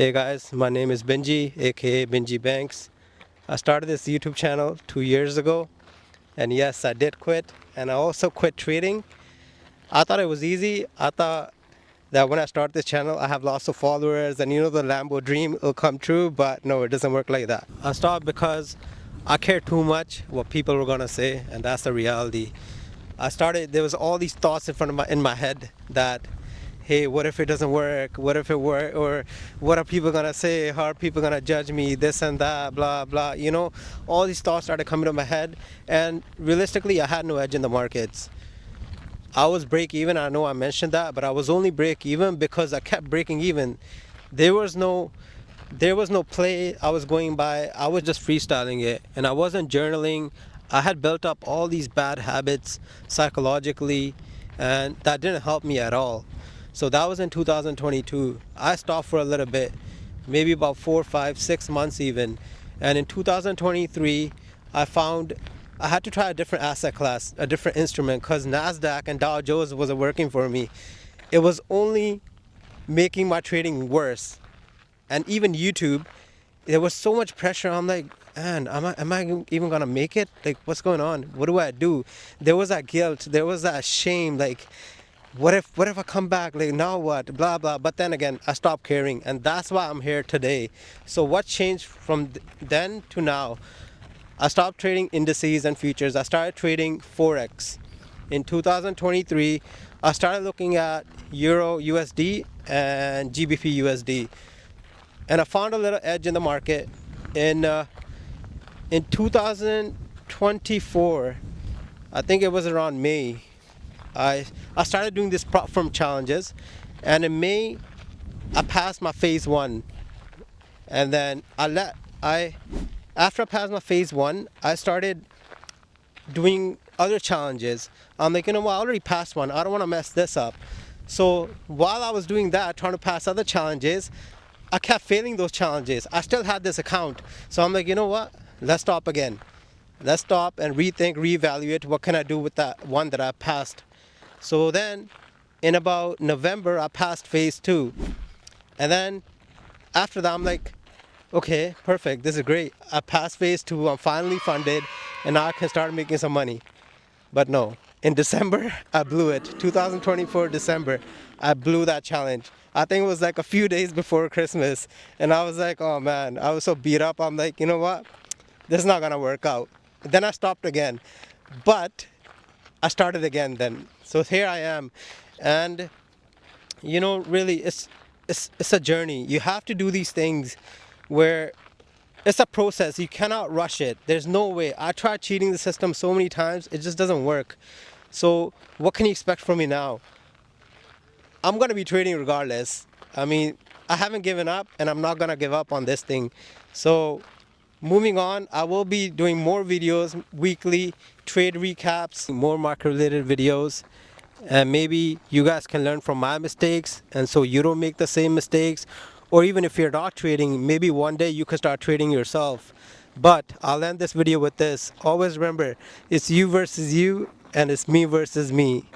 Hey guys, my name is Benji, aka Benji Banks. I started this YouTube channel 2 years ago, and yes, I did quit, and I also quit trading. I thought it was easy. I thought that when I start this channel, I have lots of followers, and the Lambo dream will come true, but no, it doesn't work like that. I stopped because I cared too much what people were gonna say, and that's the reality. There was all these thoughts in my head that, hey, what if it doesn't work? What if it work? Or what are people gonna say? How are people gonna judge me? This and that, blah blah. All these thoughts started coming to my head, and realistically, I had no edge in the markets. I was break even. I know I mentioned that, but I was only break even because I kept breaking even. There was no there was no play I was going by. I was just freestyling it, and I wasn't journaling. I had built up all these bad habits psychologically, and that didn't help me at all. So that was in 2022. I stopped for a little bit, maybe about 4, 5, 6 months even. And in 2023, I found I had to try a different asset class, a different instrument, because NASDAQ and Dow Jones wasn't working for me. It was only making my trading worse. And even YouTube, there was so much pressure. I'm like, man, am I even gonna make it? Like, what's going on? What do I do? There was that guilt. There was that shame. Like, what if I come back? Like, now what? Blah blah. But then again, I stopped caring, and that's why I'm here today. So what changed from then to now? I stopped trading indices and futures. I started trading forex. In 2023, I started looking at Euro USD and GBP USD, and I found a little edge in the market. In 2024, I think it was around May. I started doing this prop firm challenges, and in May, I passed my phase one, and then after I passed my phase one, I started doing other challenges. I'm like, I already passed one. I don't want to mess this up. So while I was doing that, trying to pass other challenges, I kept failing those challenges. I still had this account. So I'm like, you know what? Let's stop again. Let's stop and rethink, reevaluate what can I do with that one that I passed. So then in about November, I passed phase two. And then after that, I'm like, okay, perfect. This is great. I passed phase two. I'm finally funded, and now I can start making some money. But no, in December, I blew it. 2024 December, I blew that challenge. I think it was like a few days before Christmas. And I was like, oh man, I was so beat up. I'm like, you know what? This is not going to work out. Then I stopped again. But I started again then. So here I am. And, really, it's a journey. You have to do these things where it's a process. You cannot rush it. There's no way. I tried cheating the system so many times. It just doesn't work. So what can you expect from me now? I'm going to be trading regardless. I mean, I haven't given up, and I'm not going to give up on this thing. So moving on, I will be doing more videos weekly, trade recaps, more market related videos. And maybe you guys can learn from my mistakes, and so you don't make the same mistakes. Or even if you're not trading, maybe one day you can start trading yourself. But I'll end this video with this. Always remember, it's you versus you, and it's me versus me.